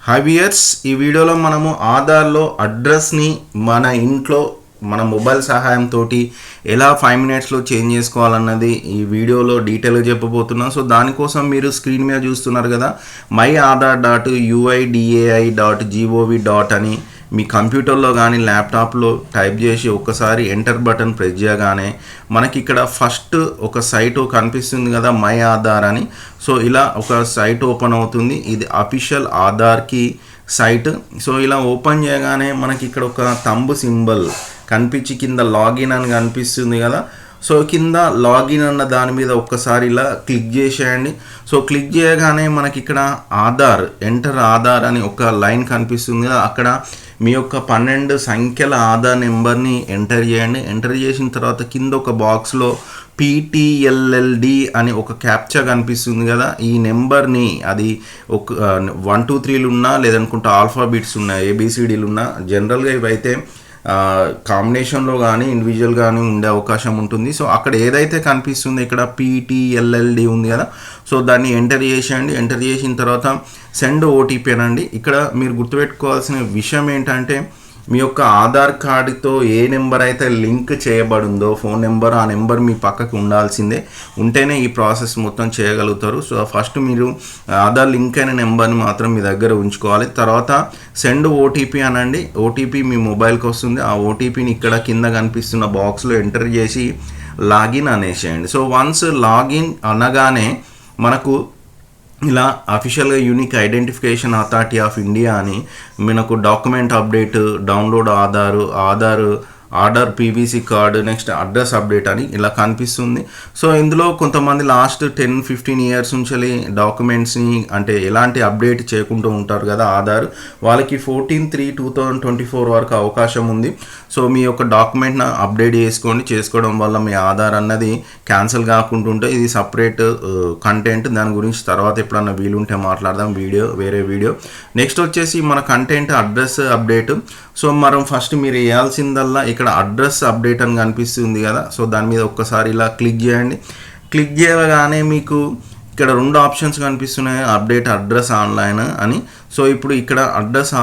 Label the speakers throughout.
Speaker 1: Hi viewers, ఈ వీడియోలో మనము ఆధార్లో అడ్రస్ని మన ఇంట్లో మన మొబైల్ సహాయంతో ఎలా 5 మినిట్స్లో చేంజ్ చేసుకోవాలన్నది ఈ వీడియోలో డీటెయిల్గా చెప్పబోతున్నాం. సో దానికోసం మీరు స్క్రీన్ మీద చూస్తున్నారు కదా, myAadhar.uidai.gov. అని మీ కంప్యూటర్లో కానీ ల్యాప్టాప్లో టైప్ చేసి ఒక్కసారి ఎంటర్ బటన్ ప్రెస్ చేయగానే మనకి ఇక్కడ ఫస్ట్ ఒక సైట్ కనిపిస్తుంది కదా, మై ఆధార్ అని. సో ఇలా ఒక సైట్ ఓపెన్ అవుతుంది. ఇది అఫీషియల్ ఆధార్కి సైట్. సో ఇలా ఓపెన్ చేయగానే మనకి ఇక్కడ ఒక తంబు సింబల్ కనిపించి కింద లాగిన్ అని కనిపిస్తుంది కదా. సో కింద లాగిన్ అన్న దాని మీద ఒక్కసారి ఇలా క్లిక్ చేసేయండి. సో క్లిక్ చేయగానే మనకి ఇక్కడ ఆధార్, ఎంటర్ ఆధార్ అని ఒక లైన్ కనిపిస్తుంది కదా, అక్కడ మీ యొక్క 12 సంఖ్యల ఆధార్ నెంబర్ని ఎంటర్ చేయండి. ఎంటర్ చేసిన తర్వాత కింద ఒక బాక్స్లో PTLLD అని ఒక క్యాప్చా కనిపిస్తుంది కదా, ఈ నెంబర్ని అది ఒక 1 2 3లు ఉన్నా లేదనుకుంటే ఆల్ఫాబెట్స్ ఉన్నా ABCDలు ఉన్నా, జనరల్గా ఇవైతే కాంబినేషన్లో కానీ ఇండివిజువల్ కానీ ఉండే అవకాశం ఉంటుంది. సో అక్కడ ఏదైతే కనిపిస్తుందో ఇక్కడ PTLLD ఉంది కదా, సో దాన్ని ఎంటర్ చేసేయండి. ఎంటర్ చేసిన తర్వాత సెండ్ OTP అనండి. ఇక్కడ మీరు గుర్తుపెట్టుకోవాల్సిన విషయం ఏంటంటే, మీ యొక్క ఆధార్ కార్డుతో ఏ నెంబర్ అయితే లింక్ చేయబడిందో ఫోన్ నెంబర్, ఆ నెంబర్ మీ పక్కకు ఉండాల్సిందే, ఉంటేనే ఈ ప్రాసెస్ మొత్తం చేయగలుగుతారు. సో ఫస్ట్ మీరు ఆధార్ లింక్ అయిన నెంబర్ని మాత్రం మీ దగ్గర ఉంచుకోవాలి. తర్వాత సెండ్ OTP అనండి. OTP మీ మొబైల్కి వస్తుంది. ఆ OTPని ఇక్కడ కింద కనిపిస్తున్న బాక్స్లో ఎంటర్ చేసి లాగిన్ అనేసేయండి. సో వన్స్ లాగిన్ అనగానే మనకు ఇలా అఫీషియల్గా unique identification authority of India అని మనకు document update, download order PVC card, next address update అని ఇలా కనిపిస్తుంది. సో ఇందులో కొంతమంది లాస్ట్ 10-15 ఇయర్స్ నుంచి డాక్యుమెంట్స్ని అంటే ఎలాంటి అప్డేట్ చేయకుండా ఉంటారు కదా ఆధార్, వాళ్ళకి 14/3/2024 వరకు అవకాశం ఉంది. సో మీ యొక్క డాక్యుమెంట్ని అప్డేట్ చేసుకోవడం వల్ల మీ ఆధార్ అన్నది క్యాన్సిల్ కాకుండా ఉంటే ఇది సపరేట్ కంటెంట్. దాని గురించి తర్వాత ఎప్పుడన్నా వీలుంటే మాట్లాడదాం, వేరే వీడియో. నెక్స్ట్ వచ్చేసి మన కంటెంట్ అడ్రస్ అప్డేట్. సో మనం ఫస్ట్ మీరు వేయాల్సిందల్లా ఇక్కడ అడ్రస్ అప్డేట్ అని కనిపిస్తుంది కదా, సో దాని మీద ఒక్కసారి ఇలా క్లిక్ చేయండి. క్లిక్ చేయగానే మీకు ఇక్కడ 2 ఆప్షన్స్ కనిపిస్తున్నాయి, అప్డేట్ అడ్రస్ ఆన్లైన్ అని. సో ఇప్పుడు ఇక్కడ అడ్రస్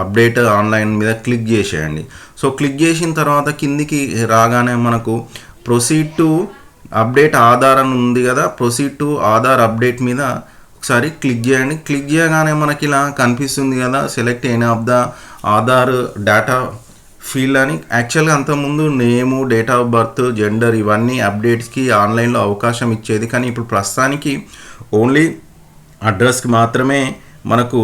Speaker 1: అప్డేట్ ఆన్లైన్ మీద క్లిక్ చేసేయండి. సో క్లిక్ చేసిన తర్వాత కిందికి రాగానే మనకు ప్రొసీడ్ టు అప్డేట్ ఆధార్ అని ఉంది కదా, ప్రొసీడ్ టు ఆధార్ అప్డేట్ మీద ఒకసారి క్లిక్ చేయండి. క్లిక్ చేయగానే మనకి ఇలా కనిపిస్తుంది కదా, select any of the Aadhaar data field అని. యాక్చువల్గా అంతకుముందు నేము, డేట్ ఆఫ్ బర్త్, జెండర్ ఇవన్నీ అప్డేట్స్కి ఆన్లైన్లో అవకాశం ఇచ్చేది, కానీ ఇప్పుడు ప్రస్తుతానికి ఓన్లీ అడ్రస్కి మాత్రమే మనకు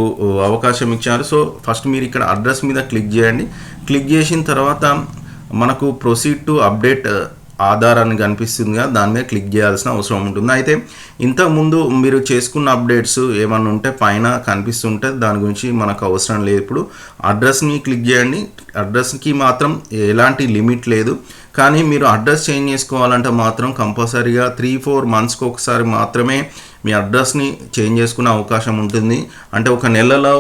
Speaker 1: అవకాశం ఇచ్చారు. సో ఫస్ట్ మీరు ఇక్కడ అడ్రస్ మీద క్లిక్ చేయండి. క్లిక్ చేసిన తర్వాత మనకు ప్రొసీడ్ టు అప్డేట్ ఆధార్ అని కనిపిస్తుంది కదా, దాని మీద క్లిక్ చేయాల్సిన అవసరం ఉంటుంది. అయితే ఇంతకుముందు మీరు చేసుకున్న అప్డేట్స్ ఏమన్నా ఉంటే పైన కనిపిస్తుంటే దాని గురించి మనకు అవసరం లేదు. ఇప్పుడు అడ్రస్ని క్లిక్ చేయండి. అడ్రస్కి మాత్రం ఎలాంటి లిమిట్ లేదు, కానీ మీరు అడ్రస్ చేంజ్ చేసుకోవాలంటే మాత్రం కంపల్సరీగా 3-4 మంత్స్కి ఒకసారి మాత్రమే మీ అడ్రస్ని చేంజ్ చేసుకునే అవకాశం ఉంటుంది. అంటే ఒక నెలలో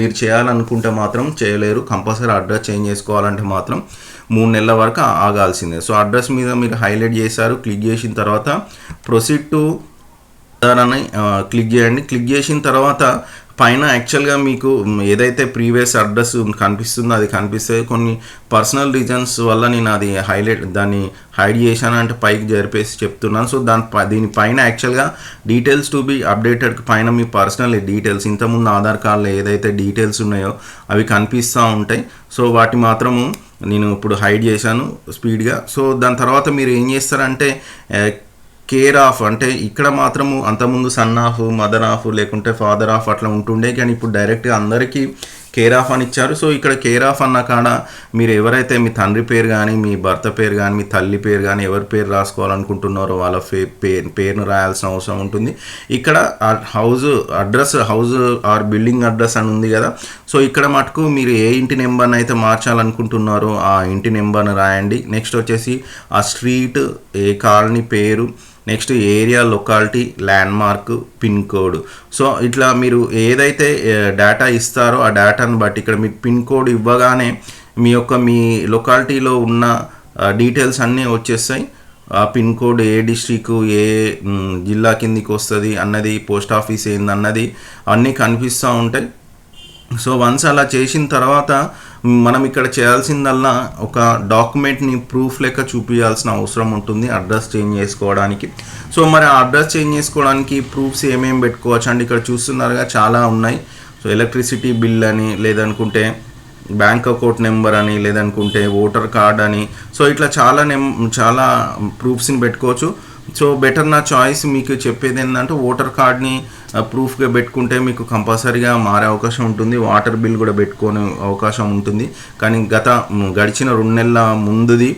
Speaker 1: మీరు చేయాలనుకుంటే మాత్రం చేయలేరు. కంపల్సరీ అడ్రస్ చేంజ్ చేసుకోవాలంటే మాత్రం 3 నెలల వరకు ఆగాల్సిందే. సో అడ్రస్ మీద మీరు హైలైట్ చేశారు. క్లిక్ చేసిన తర్వాత ప్రొసీడ్ టు అని క్లిక్ చేయండి. క్లిక్ చేసిన తర్వాత పైన యాక్చువల్గా మీకు ఏదైతే ప్రీవియస్ అడ్రస్ కనిపిస్తుందో అది కనిపిస్తుంది. కొన్ని పర్సనల్ రీజన్స్ వల్ల నేను అది దాన్ని హైడ్ చేశాను, అంటే పైకి జరిపేసి చెప్తున్నాను. సో దీనిపైన యాక్చువల్గా డీటెయిల్స్ టు బి అప్డేటెడ్ పైన మీ పర్సనల్ డీటెయిల్స్, ఇంతకుముందు ఆధార్ కార్డులో ఏదైతే డీటెయిల్స్ ఉన్నాయో అవి కనిపిస్తూ ఉంటాయి. సో వాటి మాత్రము నేను ఇప్పుడు హైడ్ చేశాను స్పీడ్గా. సో దాని తర్వాత మీరు ఏం చేస్తారంటే కేర్ ఆఫ్, అంటే ఇక్కడ మాత్రము అంతకుముందు సన్ ఆఫ్, మదర్ ఆఫ్ లేకుంటే ఫాదర్ ఆఫ్ అట్లా ఉంటుండే, కానీ ఇప్పుడు డైరెక్ట్గా అందరికీ కేర్ ఆఫ్ అని ఇచ్చారు. సో ఇక్కడ కేర్ ఆఫ్ అన్న కాడ మీరు ఎవరైతే మీ తండ్రి పేరు కానీ, మీ భర్త పేరు కానీ, మీ తల్లి పేరు కానీ ఎవరి పేరు రాసుకోవాలనుకుంటున్నారో వాళ్ళ పేరును రాయాల్సిన అవసరం ఉంటుంది. ఇక్కడ హౌస్ ఆర్ బిల్డింగ్ అడ్రస్ అని ఉంది కదా, సో ఇక్కడ మటుకు మీరు ఏ ఇంటి నెంబర్ని అయితే మార్చాలనుకుంటున్నారో ఆ ఇంటి నెంబర్ని రాయండి. నెక్స్ట్ వచ్చేసి ఆ స్ట్రీట్, ఏ కాలనీ పేరు, next area, locality, landmark, pin code. So ఇట్లా మీరు ఏదైతే డేటా ఇస్తారో ఆ డేటాను బట్టి ఇక్కడ మీకు పిన్ కోడ్ ఇవ్వగానే మీ లొకాలిటీలో ఉన్న డీటెయిల్స్ అన్నీ వచ్చేస్తాయి. ఆ పిన్ కోడ్ ఏ డిస్ట్రిక్ట్ ఏ జిల్లా కిందికి వస్తుంది అన్నది, పోస్ట్ ఆఫీస్ ఏందన్నది అన్నీ కనిపిస్తూ ఉంటాయి. సో వన్స్ అలా చేసిన తర్వాత మనం ఇక్కడ చేయాల్సిందల్లా ఒక డాక్యుమెంట్ని ప్రూఫ్ లెక్క చూపించాల్సిన అవసరం ఉంటుంది అడ్రస్ చేంజ్ చేసుకోవడానికి. సో మరి ఆ అడ్రస్ చేంజ్ చేసుకోవడానికి ప్రూఫ్స్ ఏమేమి పెట్టుకోవచ్చు అంటే ఇక్కడ చూస్తున్నారుగా చాలా ఉన్నాయి. సో ఎలక్ట్రిసిటీ బిల్ అని, లేదనుకుంటే బ్యాంక్ అకౌంట్ నెంబర్ అని, లేదనుకుంటే ఓటర్ కార్డ్ అని, సో ఇట్లా చాలా ప్రూఫ్స్ని పెట్టుకోవచ్చు. సో బెటర్ నా చాయిస్ మీకు చెప్పేది ఏంటంటే ఓటర్ కార్డ్ని ప్రూఫ్గా పెట్టుకుంటే మీకు కంపల్సరీగా మారే అవకాశం ఉంటుంది. వాటర్ బిల్ కూడా పెట్టుకునే అవకాశం ఉంటుంది. కానీ గడిచిన 2 నెలల ముందుది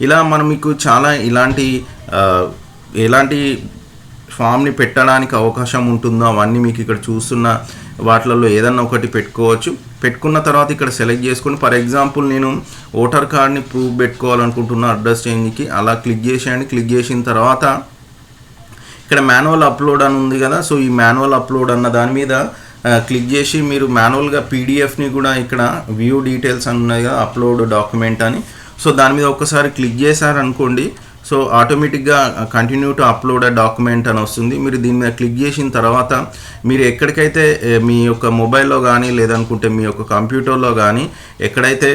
Speaker 1: ఇలా మనం మీకు చాలా ఎలాంటి ఫామ్ని పెట్టడానికి అవకాశం ఉంటుందో అవన్నీ మీకు ఇక్కడ చూస్తున్న వాటిలలో ఏదన్నా ఒకటి పెట్టుకోవచ్చు. పెట్టుకున్న తర్వాత ఇక్కడ సెలెక్ట్ చేసుకొని, ఫర్ ఎగ్జాంపుల్ నేను ఓటర్ కార్డ్ని ప్రూఫ్ పెట్టుకోవాలనుకుంటున్నా అడ్రస్ చేంజ్కి, అలా క్లిక్ చేసేయండి. క్లిక్ చేసిన తర్వాత ఇక్కడ మాన్యువల్ అప్లోడ్ అని ఉంది కదా. సో ఈ మాన్యువల్ అప్లోడ్ అన్న దాని మీద క్లిక్ చేసి మీరు మాన్యువల్గా పీడిఎఫ్ని కూడా ఇక్కడ వ్యూ డీటెయిల్స్ అని ఉన్నాయి కదా, అప్లోడ్ డాక్యుమెంట్ అని. సో దాని మీద ఒక్కసారి క్లిక్ చేశారనుకోండి, సో ఆటోమేటిక్గా continue to upload a document అని వస్తుంది. మీరు దీని మీద క్లిక్ చేసిన తర్వాత మీరు ఎక్కడికైతే మీ యొక్క మొబైల్లో కానీ, లేదనుకుంటే మీ యొక్క కంప్యూటర్లో కానీ ఎక్కడైతే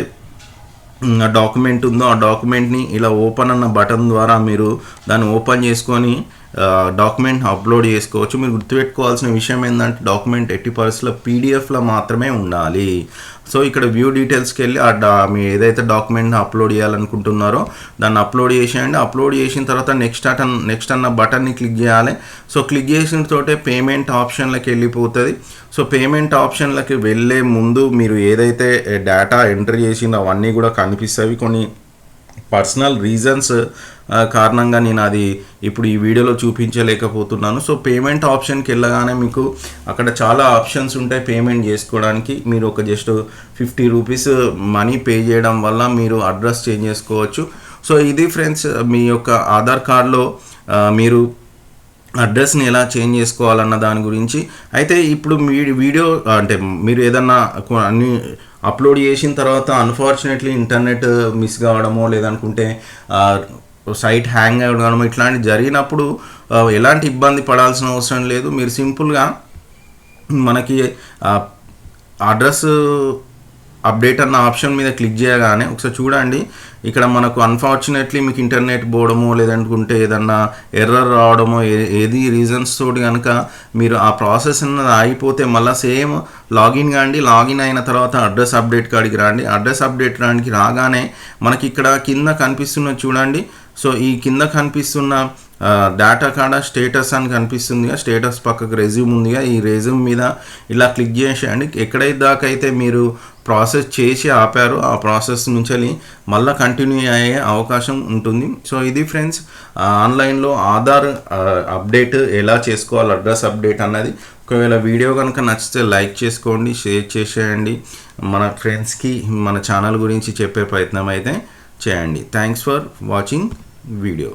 Speaker 1: డాక్యుమెంట్ ఉందో ఆ డాక్యుమెంట్ని ఇలా ఓపెన్ అన్న బటన్ ద్వారా మీరు దాన్ని ఓపెన్ చేసుకొని డాక్యుమెంట్ అప్లోడ్ చేసుకోవచ్చు. మీరు గుర్తుపెట్టుకోవాల్సిన విషయం ఏంటంటే డాక్యుమెంట్ ఎట్టి పరిస్థితుల్లో పీడిఎఫ్లో మాత్రమే ఉండాలి. సో ఇక్కడ వ్యూ డీటెయిల్స్కి వెళ్ళి మీరు ఏదైతే డాక్యుమెంట్ అప్లోడ్ చేయాలనుకుంటున్నారో దాన్ని అప్లోడ్ చేసేయండి. అప్లోడ్ చేసిన తర్వాత నెక్స్ట్ అన్న బటన్ని క్లిక్ చేయాలి. సో క్లిక్ చేసిన తోటే పేమెంట్ ఆప్షన్లకి వెళ్ళిపోతుంది. సో పేమెంట్ ఆప్షన్లకి వెళ్ళే ముందు మీరు ఏదైతే డేటా ఎంటర్ చేసిందో అవన్నీ కూడా కనిపిస్తాయి. కొన్ని పర్సనల్ రీజన్స్ కారణంగా నేను అది ఇప్పుడు ఈ వీడియోలో చూపించలేకపోతున్నాను. సో పేమెంట్ ఆప్షన్కి వెళ్ళగానే మీకు అక్కడ చాలా ఆప్షన్స్ ఉంటాయి పేమెంట్ చేసుకోవడానికి. మీరు ఒక జస్ట్ 50 రూపీస్ మనీ పే చేయడం వల్ల మీరు అడ్రస్ చేంజ్ చేసుకోవచ్చు. సో ఇది ఫ్రెండ్స్ మీ యొక్క ఆధార్ కార్డులో మీరు అడ్రస్ని ఎలా చేంజ్ చేసుకోవాలన్న దాని గురించి. అయితే ఇప్పుడు మీ వీడియో అంటే మీరు ఏదన్నా అన్ని అప్లోడ్ చేసిన తర్వాత అన్ఫార్చునేట్లీ ఇంటర్నెట్ మిస్ కావడమో, లేదనుకుంటే సైట్ హ్యాంగ్ అవ్వడమో ఇట్లాంటివి జరిగినప్పుడు ఎలాంటి ఇబ్బంది పడాల్సిన అవసరం లేదు. మీరు సింపుల్గా మనకి అడ్రస్ అప్డేట్ అన్న ఆప్షన్ మీద క్లిక్ చేయగానే ఒకసారి చూడండి, ఇక్కడ మనకు అన్ఫార్చునేట్లీ మీకు ఇంటర్నెట్ పోవడమో, లేదనుకుంటే ఏదన్నా ఎర్రర్ రావడమో, ఏది రీజన్స్ తోటి కనుక మీరు ఆ ప్రాసెస్ అన్నది ఆగిపోతే మళ్ళీ సేమ్ లాగిన్ కాండి. లాగిన్ అయిన తర్వాత అడ్రస్ అప్డేట్ కాడికి రండి. అడ్రస్ అప్డేట్ రానికి రాగానే మనకి ఇక్కడ కింద కనిపిస్తున్నది చూడండి. సో ఈ కింద కనిపిస్తున్న డేటా కాడ స్టేటస్ అని కనిపిస్తుందిగా, స్టేటస్ పక్కకు రెజ్యూమ్ ఉందిగా, ఈ రెజ్యూమ్ మీద ఇలా క్లిక్ చేసేయండి. ఎక్కడైతే దాకా అయితే మీరు ప్రాసెస్ చేసి ఆపారో ఆ ప్రాసెస్ నుంచి మళ్ళీ కంటిన్యూ అయ్యే అవకాశం ఉంటుంది. సో ఇది ఫ్రెండ్స్ ఆన్లైన్లో ఆధార్ అప్డేట్ ఎలా చేసుకోవాలి, అడ్రస్ అప్డేట్ అన్నది. ఒకవేళ వీడియో కనుక నచ్చితే లైక్ చేసుకోండి, షేర్ చేసేయండి, మన ఫ్రెండ్స్కి మన ఛానల్ గురించి చెప్పే ప్రయత్నం అయితే చేయండి. Thanks for watching video.